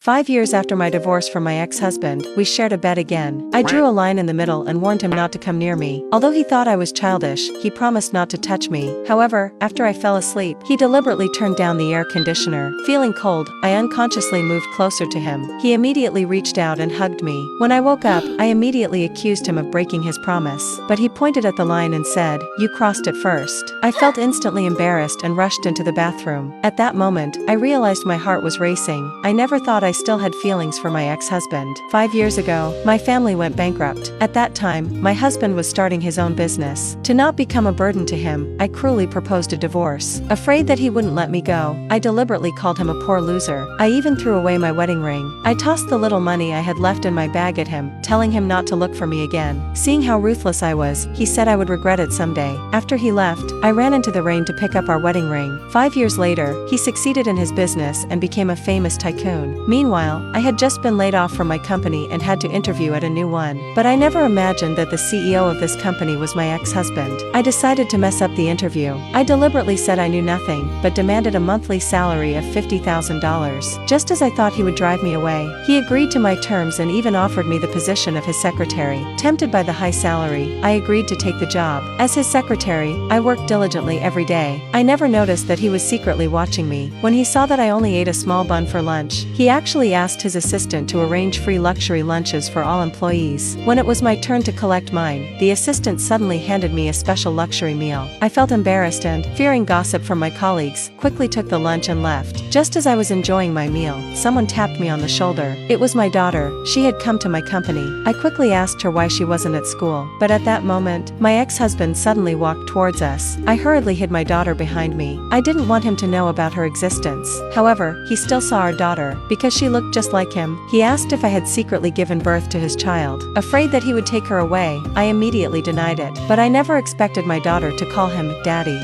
5 years after my divorce from my ex-husband, we shared a bed again. I drew a line in the middle and warned him not to come near me. Although he thought I was childish, he promised not to touch me. However, after I fell asleep, he deliberately turned down the air conditioner. Feeling cold, I unconsciously moved closer to him. He immediately reached out and hugged me. When I woke up, I immediately accused him of breaking his promise. But he pointed at the line and said, "You crossed it first." I felt instantly embarrassed and rushed into the bathroom. At that moment, I realized my heart was racing. I never thought I still had feelings for my ex-husband. 5 years ago, my family went bankrupt. At that time, my husband was starting his own business. To not become a burden to him, I cruelly proposed a divorce. Afraid that he wouldn't let me go, I deliberately called him a poor loser. I even threw away my wedding ring. I tossed the little money I had left in my bag at him, telling him not to look for me again. Seeing how ruthless I was, he said I would regret it someday. After he left, I ran into the rain to pick up our wedding ring. 5 years later, he succeeded in his business and became a famous tycoon. Meanwhile, I had just been laid off from my company and had to interview at a new one. But I never imagined that the CEO of this company was my ex-husband. I decided to mess up the interview. I deliberately said I knew nothing, but demanded a monthly salary of $50,000. Just as I thought he would drive me away, he agreed to my terms and even offered me the position of his secretary. Tempted by the high salary, I agreed to take the job. As his secretary, I worked diligently every day. I never noticed that he was secretly watching me. When he saw that I only ate a small bun for lunch, he actually asked his assistant to arrange free luxury lunches for all employees. When it was my turn to collect mine, the assistant suddenly handed me a special luxury meal. I felt embarrassed and, fearing gossip from my colleagues, quickly took the lunch and left. Just as I was enjoying my meal, someone tapped me on the shoulder. It was my daughter. She had come to my company. I quickly asked her why she wasn't at school. But at that moment, my ex-husband suddenly walked towards us. I hurriedly hid my daughter behind me. I didn't want him to know about her existence. However, he still saw our daughter. Because she looked just like him, he asked if I had secretly given birth to his child. Afraid that he would take her away, I immediately denied it. But I never expected my daughter to call him Daddy.